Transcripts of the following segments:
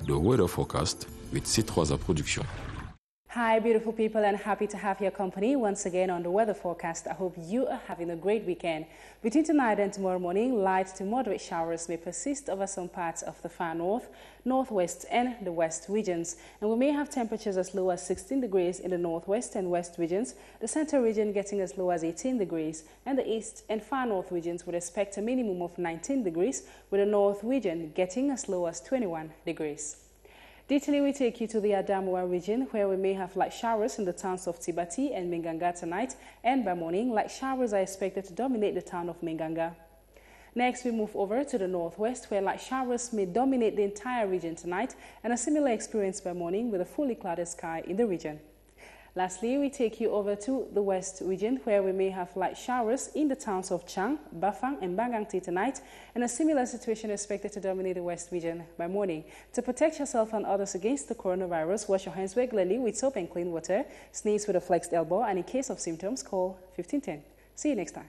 the weather forecast with C3 Production. Hi beautiful people, and happy to have your company once again on the weather forecast. I hope you are having a great weekend. Between tonight and tomorrow morning, light to moderate showers may persist over some parts of the far north, northwest and the west regions. And we may have temperatures as low as 16 degrees in the northwest and west regions, the center region getting as low as 18 degrees, and the east and far north regions would expect a minimum of 19 degrees, with the north region getting as low as 21 degrees. Detailly, we take you to the Adamawa region, where we may have light showers in the towns of Tibati and Minganga tonight, and by morning, light showers are expected to dominate the town of Minganga. Next, we move over to the northwest, where light showers may dominate the entire region tonight, and a similar experience by morning with a fully clouded sky in the region. Lastly, we take you over to the west region, where we may have light showers in the towns of Chang, Bafang and Bangangti tonight, and a similar situation expected to dominate the west region by morning. To protect yourself and others against the coronavirus, wash your hands regularly with soap and clean water, sneeze with a flexed elbow, and in case of symptoms, call 1510. See you next time.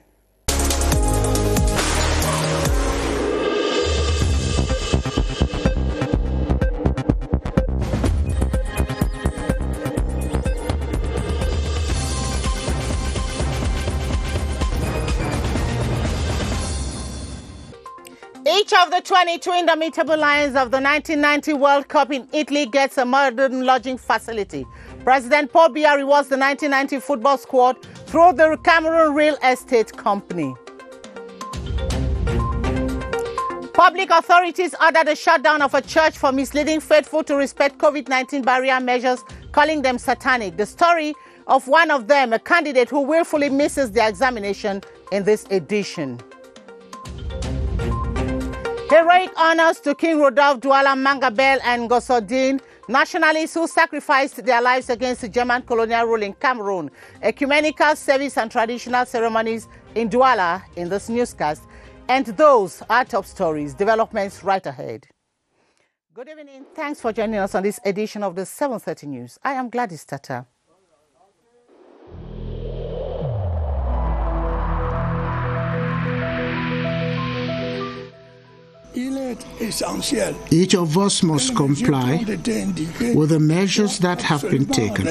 Each of the 22 indomitable lions of the 1990 World Cup in Italy gets a modern lodging facility. President Paul Biya rewards the 1990 football squad through the Cameroon Real Estate Company. Public authorities ordered the shutdown of a church for misleading faithful to respect COVID-19 barrier measures, calling them satanic. The story of one of them, a candidate who willfully misses their examination in this edition. Heroic honors to King Rodolphe Douala Mangabel and Gosodin, nationalists who sacrificed their lives against the German colonial rule in Cameroon. Ecumenical service and traditional ceremonies in Douala in this newscast. And those are top stories, developments right ahead. Good evening. Thanks for joining us on this edition of the 7:30 News. I am Gladys Tata. Each of us must comply with the measures that have been taken.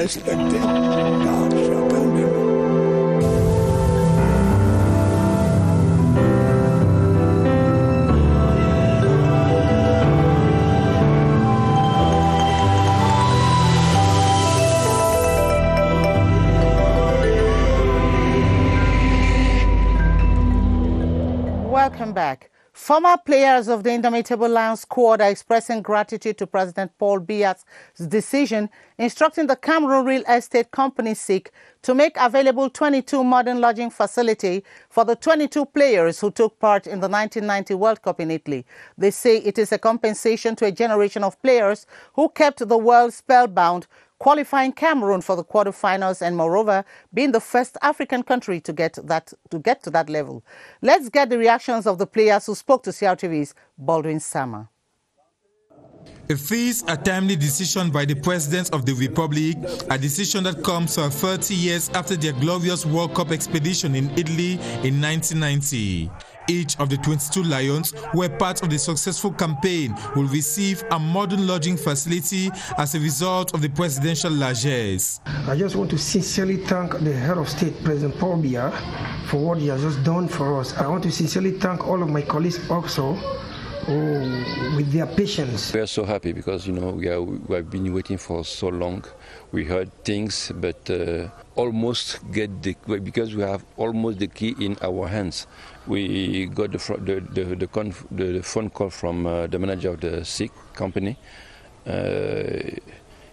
Welcome back. Former players of the Indomitable Lions squad are expressing gratitude to President Paul Biya's decision instructing the Cameroon Real Estate Company to make available 22 modern lodging facility for the 22 players who took part in the 1990 World Cup in Italy. They say it is a compensation to a generation of players who kept the world spellbound, qualifying Cameroon for the quarterfinals and, moreover, being the first African country to get to that level. Let's get the reactions of the players who spoke to CRTV's Baldwin Sama. It is a timely decision by the President of the Republic, a decision that comes 30 years after their glorious World Cup expedition in Italy in 1990. Each of the 22 Lions who were part of the successful campaign will receive a modern lodging facility as a result of the presidential largesse. I just want to sincerely thank the head of state, President Paul Biya, for what he has just done for us. I want to sincerely thank all of my colleagues also with their patience. We are so happy because, you know, we have been waiting for so long. We heard things, but almost because we have almost the key in our hands. We got the phone call from the manager of the SIC company.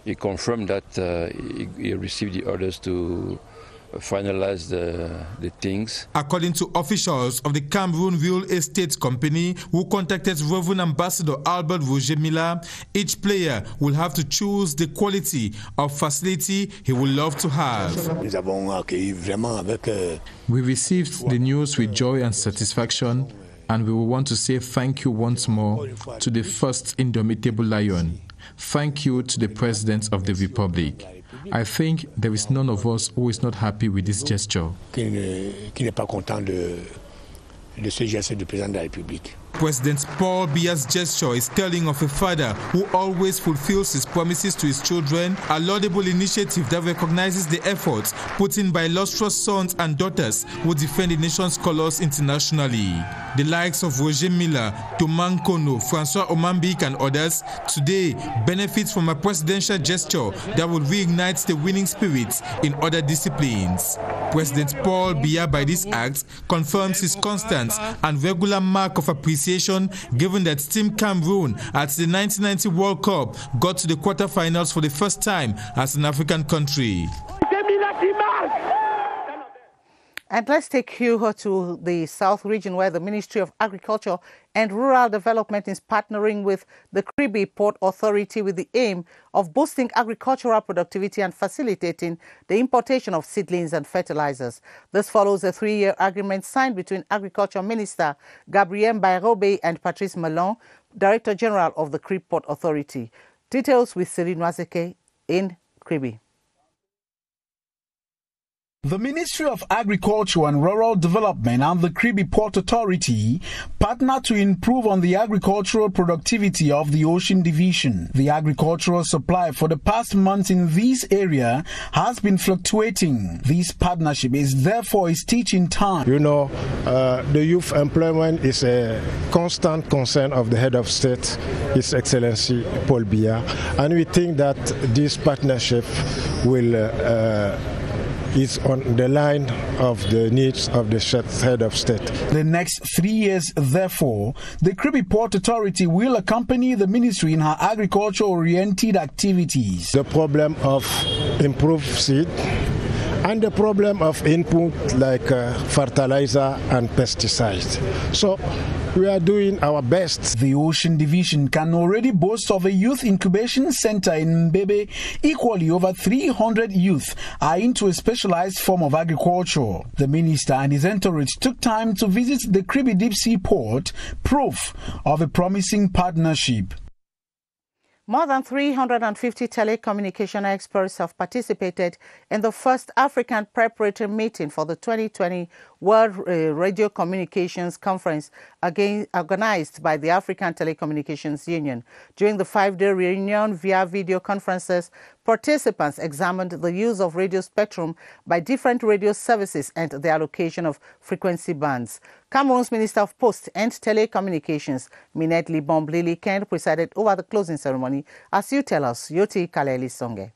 He confirmed that he received the orders to finalize the things. According to officials of the Cameroon Real Estate Company who contacted Reverend Ambassador Albert Roger Miller, each player will have to choose the quality of facility he would love to have. We received the news with joy and satisfaction, and we will want to say thank you once more to the first Indomitable Lion. Thank you to the President of the Republic. I think there is none of us who is not happy with this gesture. President Paul Biya's gesture is telling of a father who always fulfills his promises to his children, a laudable initiative that recognizes the efforts put in by illustrious sons and daughters who defend the nation's colors internationally. The likes of Roger Miller, Toman Kono, Francois Omambik and others today benefit from a presidential gesture that will reignite the winning spirits in other disciplines. President Paul Biya, by this act, confirms his constant and regular mark of appreciation given that Team Cameroon at the 1990 World Cup got to the quarterfinals for the first time as an African country. And let's take you to the South region, where the Ministry of Agriculture and Rural Development is partnering with the Kribi Port Authority with the aim of boosting agricultural productivity and facilitating the importation of seedlings and fertilizers. This follows a 3-year agreement signed between Agriculture Minister Gabriel Bayrobe and Patrice Melon, Director General of the Kribi Port Authority. Details with Cyril Nwazeke in Kribi. The Ministry of Agriculture and Rural Development and the Kribi Port Authority partner to improve on the agricultural productivity of the Ocean Division. The agricultural supply for the past months in this area has been fluctuating. This partnership is therefore a stitch in time. You know, the youth employment is a constant concern of the head of state, His Excellency Paul Biya, and we think that this partnership will is on the line of the needs of the head of state. The next 3 years, therefore, the Kribi Port Authority will accompany the ministry in her agriculture-oriented activities. The problem of improved seed and the problem of input like fertilizer and pesticides. So we are doing our best. The Ocean Division can already boast of a youth incubation center in Mbebe. Equally, over 300 youth are into a specialized form of agriculture. The minister and his entourage took time to visit the Kribi Deep Sea Port, proof of a promising partnership. More than 350 telecommunication experts have participated in the first African preparatory meeting for the 2020 World Radio Communications Conference organized by the African Telecommunications Union. During the 5-day reunion via video conferences, participants examined the use of radio spectrum by different radio services and the allocation of frequency bands. Cameroon's Minister of Post and Telecommunications, Minette Libomblili Kent, presided over the closing ceremony. As you tell us, Yoti Kaleli Songe.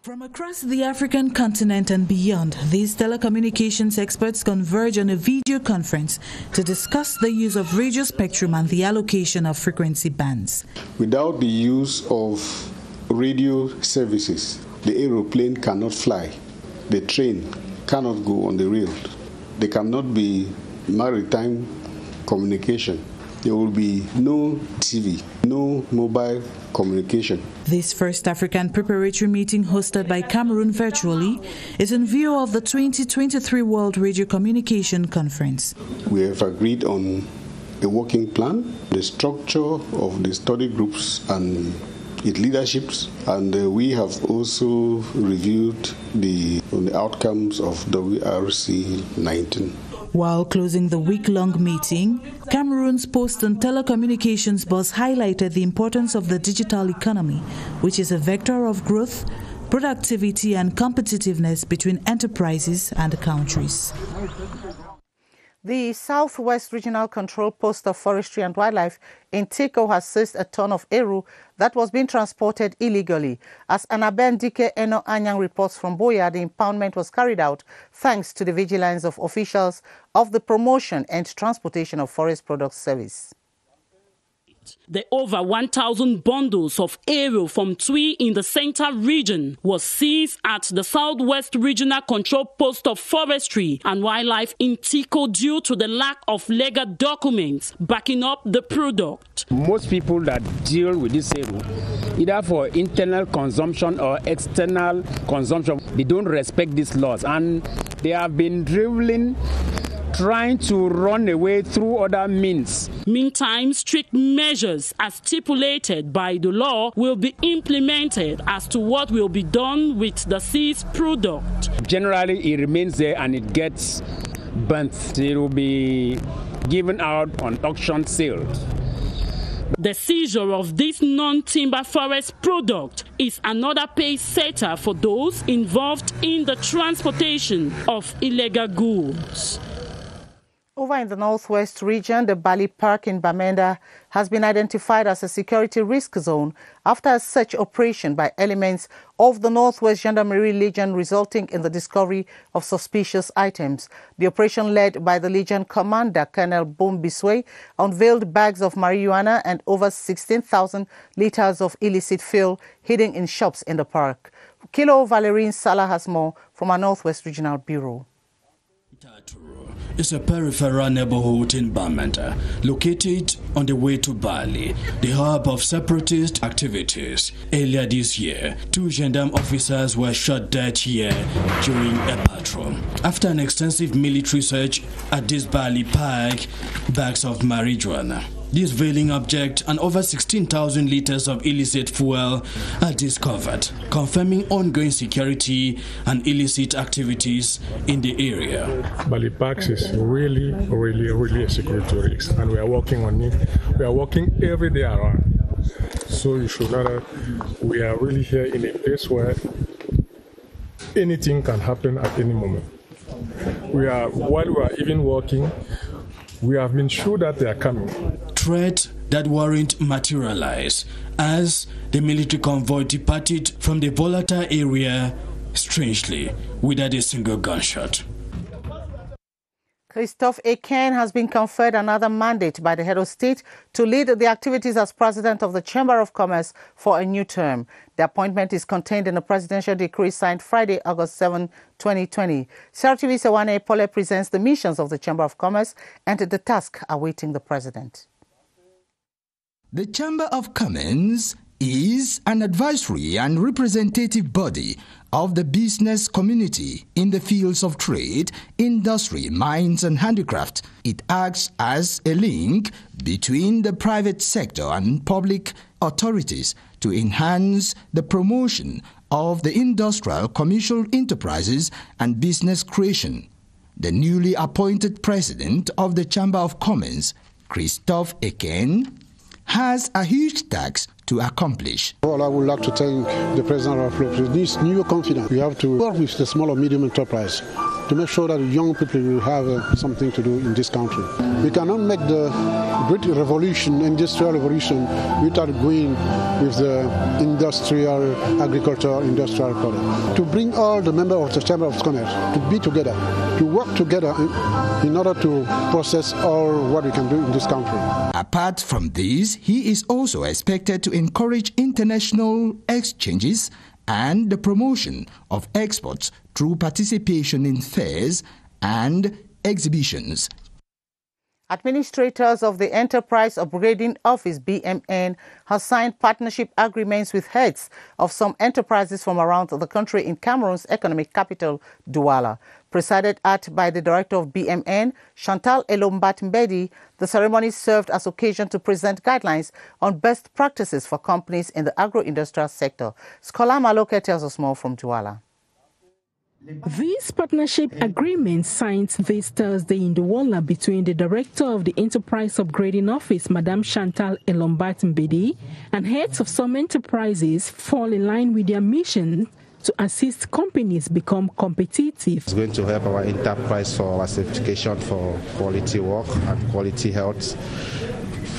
From across the African continent and beyond, these telecommunications experts converge on a video conference to discuss the use of radio spectrum and the allocation of frequency bands. Without the use of radio services, the aeroplane cannot fly, the train cannot go on the rail. There cannot be maritime communication. There will be no TV, no mobile communication. This first African preparatory meeting hosted by Cameroon virtually is in view of the 2023 World Radio Communication Conference. We have agreed on a working plan, the structure of the study groups and its leaderships, and we have also reviewed the outcomes of WRC 19. While closing the week-long meeting, Cameroon's Post and Telecommunications boss highlighted the importance of the digital economy, which is a vector of growth, productivity and competitiveness between enterprises and countries. The Southwest Regional Control Post of Forestry and Wildlife in Tiko has seized a ton of Eru that was being transported illegally. As Anaben Dike Eno Anyang reports from Boya, the impoundment was carried out thanks to the vigilance of officials of the Promotion and Transportation of Forest Products Service. The over 1,000 bundles of Eru from Twi in the Center region was seized at the Southwest Regional Control Post of Forestry and Wildlife in Tiko due to the lack of legal documents backing up the product. Most people that deal with this Eru, either for internal consumption or external consumption, they don't respect these laws, and they have been trying to run away through other means. Meantime, strict measures as stipulated by the law will be implemented as to what will be done with the seized product. Generally, it remains there and it gets burnt. It will be given out on auction sale. The seizure of this non-timber forest product is another pace setter for those involved in the transportation of illegal goods. Over in the northwest region, the Bali Park in Bamenda has been identified as a security risk zone after a search operation by elements of the Northwest Gendarmerie Legion resulting in the discovery of suspicious items. The operation, led by the Legion commander, Colonel Bombiswe, unveiled bags of marijuana and over 16,000 liters of illicit fuel hidden in shops in the park. Kilo Valerine Salah has more from our Northwest Regional Bureau. It's a peripheral neighborhood in Bamenda, located on the way to Bali, the hub of separatist activities. Earlier this year, 2 gendarme officers were shot dead here during a patrol. After an extensive military search at this Bali park, bags of marijuana, this veiling object, and over 16,000 liters of illicit fuel are discovered, confirming ongoing security and illicit activities in the area. Bali Parks is really a security risk, and we are working on it. We are working every day around. So you should know that we are really here in a place where anything can happen at any moment. While we are even working, we have been sure that they are coming. Threats that weren't materialized as the military convoy departed from the volatile area, strangely, without a single gunshot. Christophe Eken has been conferred another mandate by the head of state to lead the activities as president of the Chamber of Commerce for a new term. The appointment is contained in a presidential decree signed Friday, August 7, 2020. CRTV Sewane Pole presents the missions of the Chamber of Commerce and the task awaiting the president. The Chamber of Commerce is an advisory and representative body of the business community in the fields of trade, industry, mines and handicraft. It acts as a link between the private sector and public authorities to enhance the promotion of the industrial, commercial enterprises and business creation. The newly appointed president of the Chamber of Commerce, Christophe Eken, has a huge task to accomplish. Well, I would like to thank the President of the Republic. This new confidence, we have to work with the small or medium enterprise to make sure that young people will have something to do in this country. We cannot make the great revolution, industrial revolution, without going with the industrial, agricultural, industrial product. To bring all the members of the Chamber of Commerce to be together, to work together in order to process all what we can do in this country. Apart from this, he is also expected to encourage international exchanges and the promotion of exports through participation in fairs and exhibitions. Administrators of the Enterprise Upgrading Office, BMN, have signed partnership agreements with heads of some enterprises from around the country in Cameroon's economic capital, Douala. Presided at by the director of BMN, Chantal Elombat-Mbedi, the ceremony served as occasion to present guidelines on best practices for companies in the agro-industrial sector. Scholar Maloke tells us more from Douala. This partnership agreement signed this Thursday in Douala between the director of the Enterprise Upgrading Office, Madame Chantal Elombat-Mbedi, and heads of some enterprises fall in line with their mission to assist companies become competitive. It's going to help our enterprise for our certification for quality work and quality health,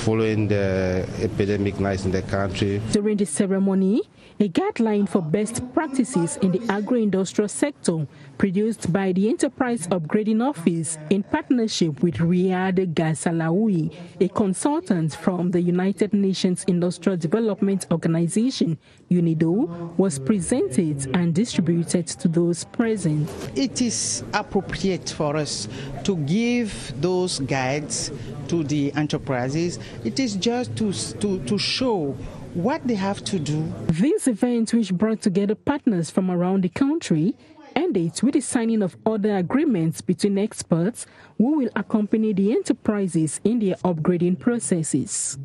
following the epidemic nights in the country. During the ceremony, a guideline for best practices in the agro-industrial sector produced by the Enterprise Upgrading Office in partnership with Riyad Gassalaoui, a consultant from the United Nations Industrial Development Organization, UNIDO, was presented and distributed to those present. It is appropriate for us to give those guides to the enterprises. It is just to show what they have to do. This event, which brought together partners from around the country, ended with the signing of other agreements between experts who will accompany the enterprises in their upgrading processes.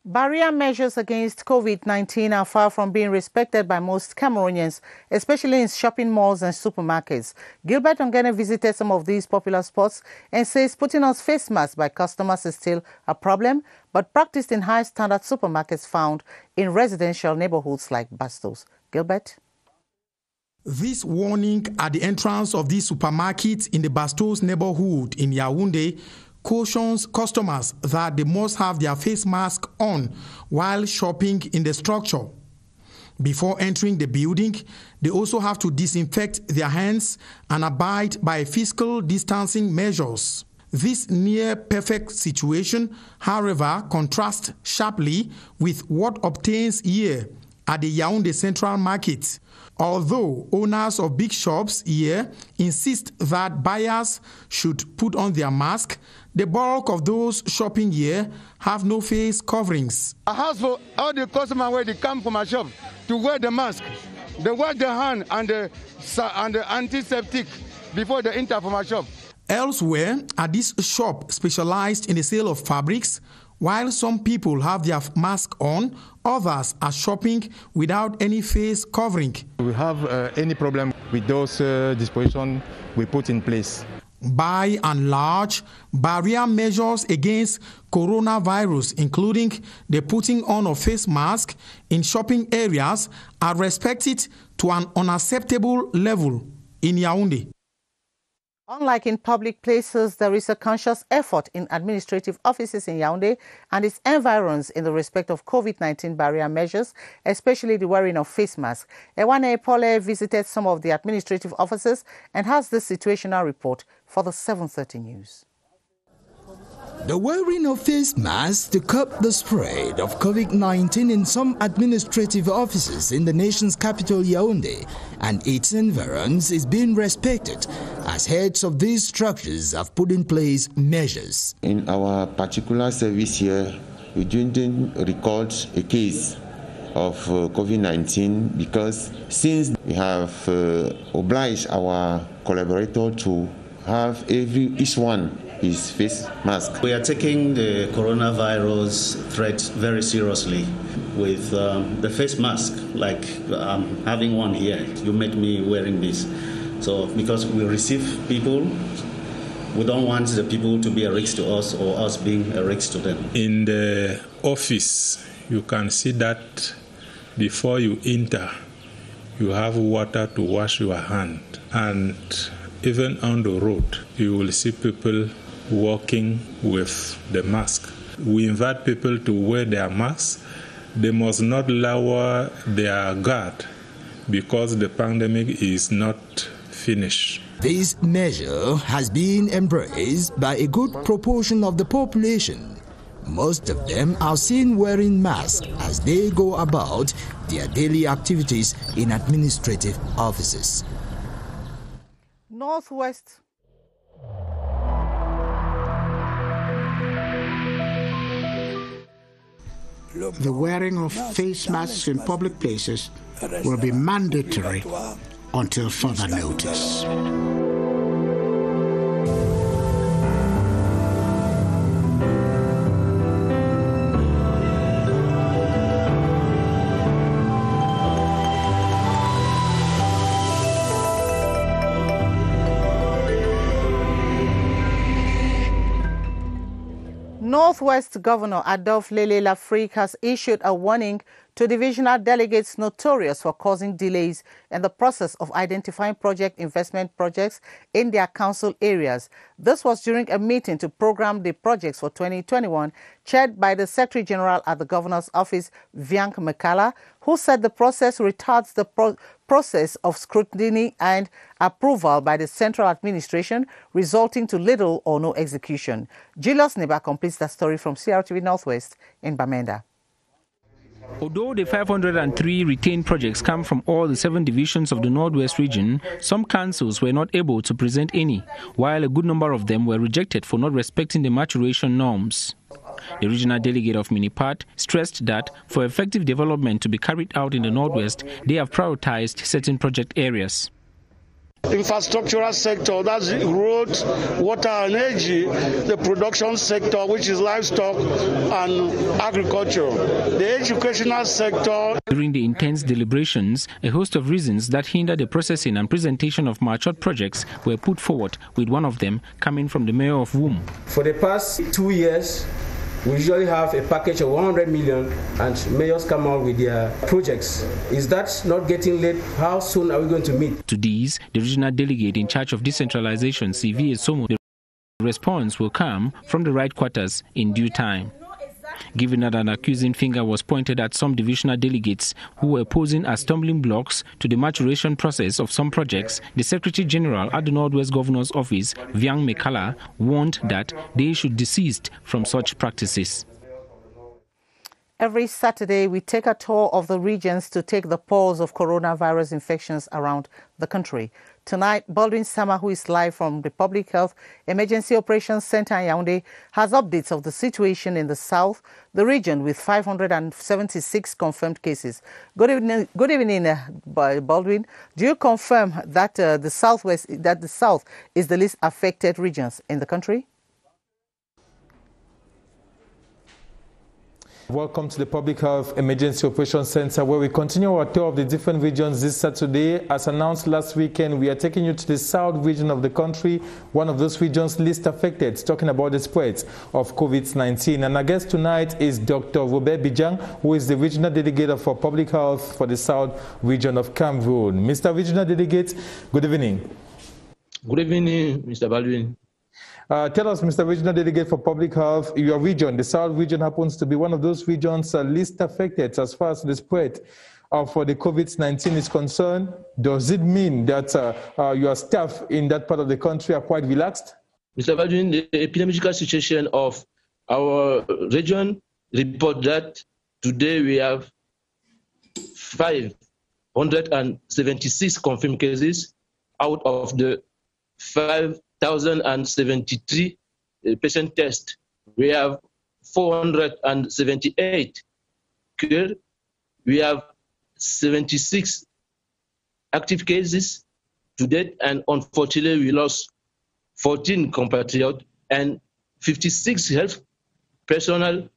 Barrier measures against COVID-19 are far from being respected by most Cameroonians, especially in shopping malls and supermarkets. Gilbert Ongene visited some of these popular spots and says putting on face masks by customers is still a problem, but practiced in high-standard supermarkets found in residential neighborhoods like Bastos. Gilbert? This warning at the entrance of this supermarket in the Bastos neighborhood in Yaoundé cautions customers that they must have their face mask on while shopping in the structure. Before entering the building, they also have to disinfect their hands and abide by physical distancing measures. This near-perfect situation, however, contrasts sharply with what obtains here at the Yaoundé Central Market. Although owners of big shops here insist that buyers should put on their mask, the bulk of those shopping here have no face coverings. I ask for all the customers when they come from my shop to wear the mask. They wash their hand and the antiseptic before they enter from my shop. Elsewhere, at this shop specialized in the sale of fabrics, while some people have their mask on, others are shopping without any face covering. We have any problem with those dispositions we put in place. By and large, barrier measures against coronavirus, including the putting on of face masks in shopping areas, are respected to an unacceptable level in Yaoundé. Unlike in public places, there is a conscious effort in administrative offices in Yaoundé and its environs in the respect of COVID-19 barrier measures, especially the wearing of face masks. Ewane Epole visited some of the administrative offices and has this situational report for the 7:30 News. The wearing of face masks to curb the spread of COVID-19 in some administrative offices in the nation's capital Yaoundé and its environs is being respected as heads of these structures have put in place measures. In our particular service here, we didn't record a case of COVID-19 because since we have obliged our collaborator to have each one his face mask. We are taking the coronavirus threat very seriously with the face mask, like having one here. You made me wearing this. So because we receive people, we don't want the people to be a risk to us or us being a risk to them. In the office, you can see that before you enter, you have water to wash your hand. And even on the road, you will see people walking with the mask. We invite people to wear their masks. They must not lower their guard because the pandemic is not finished. This measure has been embraced by a good proportion of the population. Most of them are seen wearing masks as they go about their daily activities in administrative offices. Northwest. The wearing of face masks in public places will be mandatory until further notice. Northwest Governor Adolphe Lele Lafrique has issued a warning to divisional delegates notorious for causing delays in the process of identifying investment projects in their council areas. This was during a meeting to program the projects for 2021, chaired by the Secretary General at the Governor's Office, Viank Mekala, who said the process retards the process of scrutiny and approval by the central administration, resulting to little or no execution. Julius Neba completes that story from CRTV Northwest in Bamenda. Although the 503 retained projects come from all the 7 divisions of the Northwest region, some councils were not able to present any, while a good number of them were rejected for not respecting the maturation norms. The regional delegate of Minipat stressed that for effective development to be carried out in the Northwest, they have prioritized certain project areas. Infrastructural sector, that's road, water and energy, the production sector, which is livestock and agriculture, the educational sector. During the intense deliberations, a host of reasons that hinder the processing and presentation of matured projects were put forward, with one of them coming from the mayor of Wum. For the past 2 years, we usually have a package of 100 million and mayors come out with their projects. Is that not getting late? How soon are we going to meet? To these, the regional delegate in charge of decentralization, CV Somo, the response will come from the right quarters in due time. Given that an accusing finger was pointed at some divisional delegates who were posing as stumbling blocks to the maturation process of some projects, the Secretary General at the Northwest Governor's Office, Viang Mekala, warned that they should desist from such practices. Every Saturday, we take a tour of the regions to take the pulse of coronavirus infections around the country. Tonight, Baldwin Sama, who is live from the Public Health Emergency Operations Center in Yaoundé, has updates of the situation in the south, the region with 576 confirmed cases. Good evening, Baldwin. Do you confirm that the south is the least affected regions in the country? Welcome to the Public Health Emergency Operations Center, where we continue our tour of the different regions this Saturday. As announced last weekend, we are taking you to the south region of the country, one of those regions least affected, talking about the spread of COVID-19. And our guest tonight is Dr. Robert Bijang, who is the regional delegate for public health for the south region of Cameroon. Mr. Regional Delegate, good evening. Good evening, Mr. Baldwin. Tell us, Mr. Regional Delegate for Public Health, your region, the South region, happens to be one of those regions least affected as far as the spread of the COVID-19 is concerned. Does it mean that your staff in that part of the country are quite relaxed? Mr. Baldwin, the epidemiological situation of our region report that today we have 576 confirmed cases out of the 5,073 patient tests. We have 478 cured. We have 76 active cases to date, and unfortunately we lost 14 compatriots and 56 health personnel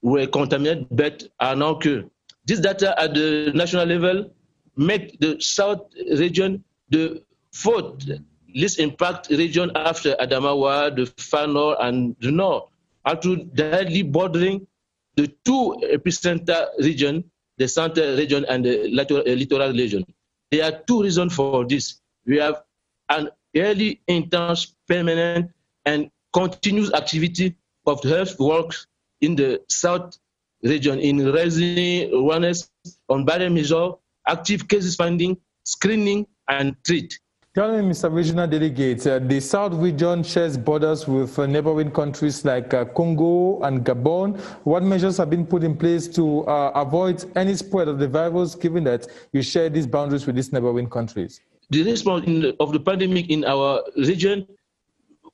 were contaminated but are now cured. This data at the national level make the South region the fourth least impact region after Adamawa, the Far North, and the North, actually directly bordering the two epicenter regions, the Central region and the littoral region. There are two reasons for this. We have an early, intense, permanent, and continuous activity of health work in the South region in raising awareness on barrier measures, active cases finding, screening, and treat. Tell me, Mr. Regional Delegate, the South region shares borders with neighboring countries like Congo and Gabon. What measures have been put in place to avoid any spread of the virus, given that you share these boundaries with these neighboring countries? The response of the pandemic in our region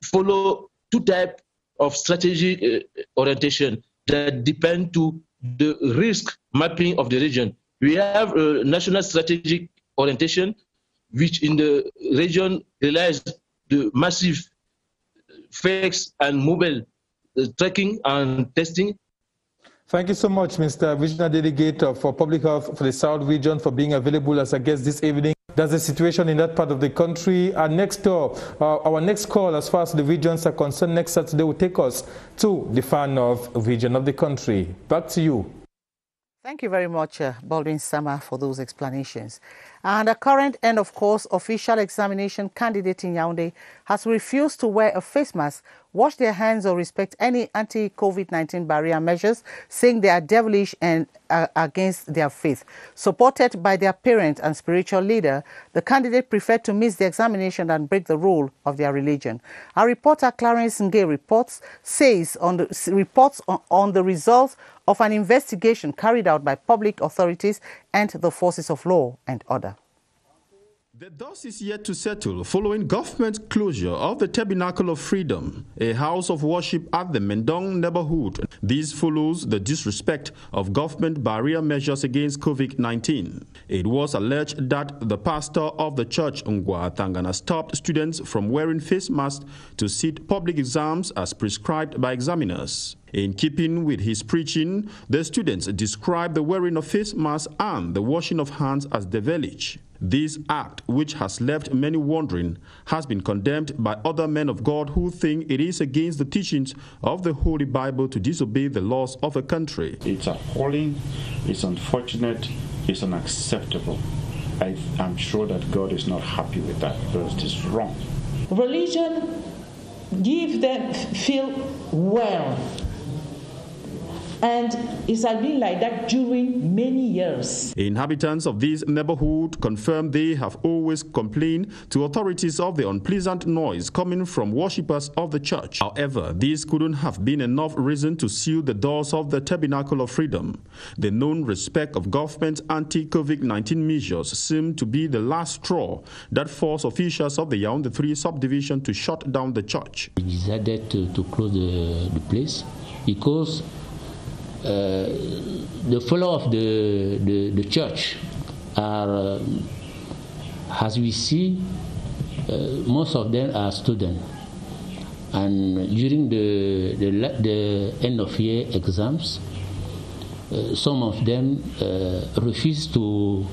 follow two types of strategic orientation that depend to the risk mapping of the region. We have a national strategic orientation, which in the region relies the massive fixed and mobile tracking and testing. Thank you so much, Mr. Regional Delegate for Public Health for the South region, for being available as a guest this evening. That's the situation in that part of the country. Our next call, as far as the regions are concerned, next Saturday will take us to the Far North region of the country. Back to you. Thank you very much, Baldwin Sama, for those explanations. And a current and, of course, official examination candidate in Yaoundé has refused to wear a face mask, wash their hands, or respect any anti-COVID-19 barrier measures, saying they are devilish and against their faith. Supported by their parent and spiritual leader, the candidate preferred to miss the examination and break the rule of their religion. Our reporter Clarence Ngay reports on the results of an investigation carried out by public authorities and the forces of law and order. The dust is yet to settle following government closure of the Tabernacle of Freedom, a house of worship at the Mendong neighborhood. This follows the disrespect of government barrier measures against COVID-19. It was alleged that the pastor of the church, Ngwa Tangana, stopped students from wearing face masks to sit public exams as prescribed by examiners. In keeping with his preaching, the students described the wearing of face masks and the washing of hands as devilish. This act, which has left many wondering, has been condemned by other men of God who think it is against the teachings of the Holy Bible to disobey the laws of a country. It's appalling, it's unfortunate, it's unacceptable. I'm sure that God is not happy with that because it is wrong. Religion gives them feel well. And it has been like that during many years. Inhabitants of this neighborhood confirm they have always complained to authorities of the unpleasant noise coming from worshippers of the church. However, this couldn't have been enough reason to seal the doors of the Tabernacle of Freedom. The known respect of government's anti-COVID-19 measures seemed to be the last straw that forced officials of the Yaoundé 3 subdivision to shut down the church. We decided to close the place because the follow of the church are, as we see, most of them are students, and during the end of year exams, some of them refuse to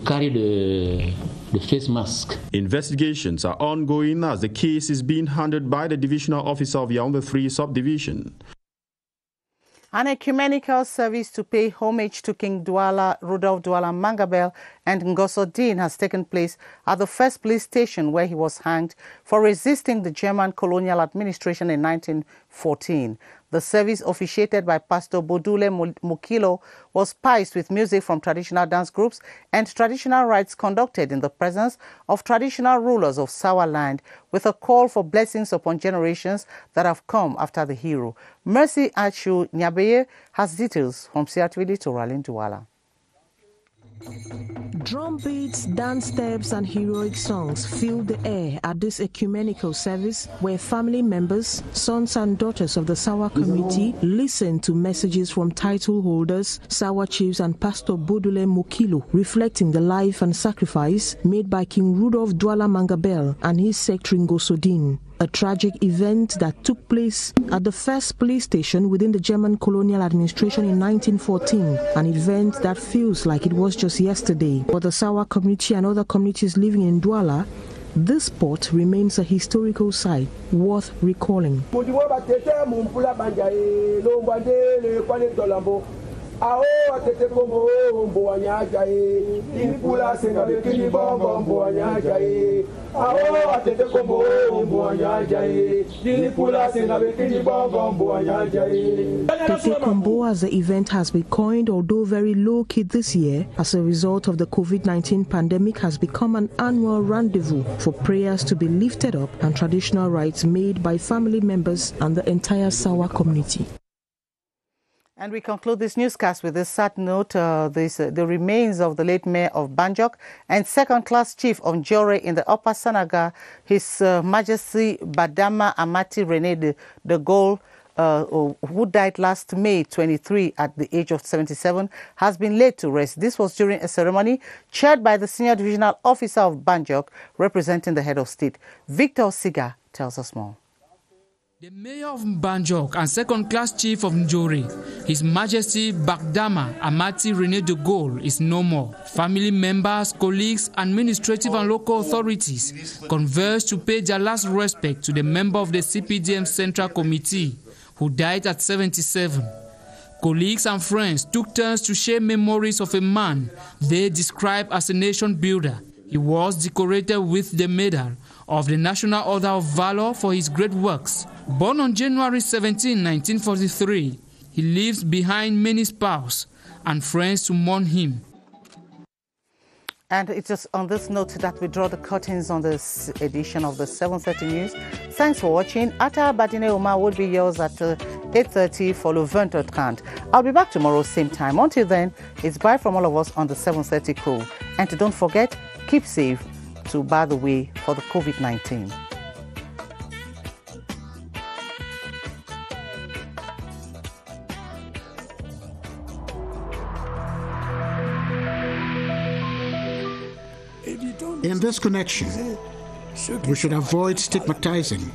carry the face mask. Investigations are ongoing as the case is being handled by the divisional officer of Yaoundé 3 subdivision. An ecumenical service to pay homage to King Douala, Rudolph Douala Mangabel and Ngoso Din has taken place at the first police station where he was hanged for resisting the German colonial administration in 1914. The service, officiated by Pastor Bodule Mukilo, was spiced with music from traditional dance groups and traditional rites conducted in the presence of traditional rulers of Sawa land, with a call for blessings upon generations that have come after the hero. Mercy Achu Nyabeye has details from CRTV Littoral in Douala. Drum beats, dance steps and heroic songs filled the air at this ecumenical service where family members, sons and daughters of the Sawa community listened to messages from title holders, Sawa chiefs and Pastor Bodule Mukilo, reflecting the life and sacrifice made by King Rudolph Douala Mangabel and his secretary Ngoso Din. A tragic event that took place at the first police station within the German colonial administration in 1914, an event that feels like it was just yesterday. For the Sawa community and other communities living in Douala, this spot remains a historical site worth recalling. Tete Kombo, as the event has been coined, although very low-key this year, as a result of the COVID-19 pandemic, has become an annual rendezvous for prayers to be lifted up and traditional rites made by family members and the entire Sawa community. And we conclude this newscast with this sad note. The remains of the late mayor of Banjok and second-class chief of Njore in the Upper Sanaga, His Majesty Badama Amati Rene de Gaulle, who died last May 23 at the age of 77, has been laid to rest. This was during a ceremony chaired by the senior divisional officer of Banjok, representing the head of state. Victor Siga tells us more. The mayor of Banjok and second-class chief of Njore, His Majesty Badama Amati Rene de Gaulle, is no more. Family members, colleagues, administrative and local authorities converged to pay their last respect to the member of the CPDM Central Committee, who died at 77. Colleagues and friends took turns to share memories of a man they describe as a nation builder. He was decorated with the Medal of the National Order of Valor for his great works. Born on January 17, 1943, he leaves behind many spouses and friends to mourn him. And it's just on this note that we draw the curtains on this edition of the 7:30 News. Thanks for watching. Ata Badine Oma will be yours at 8:30 for Le 20h30. I'll be back tomorrow, same time. Until then, it's bye from all of us on the 7:30 crew. And don't forget, keep safe to bar the way for the COVID-19. In this connection, we should avoid stigmatizing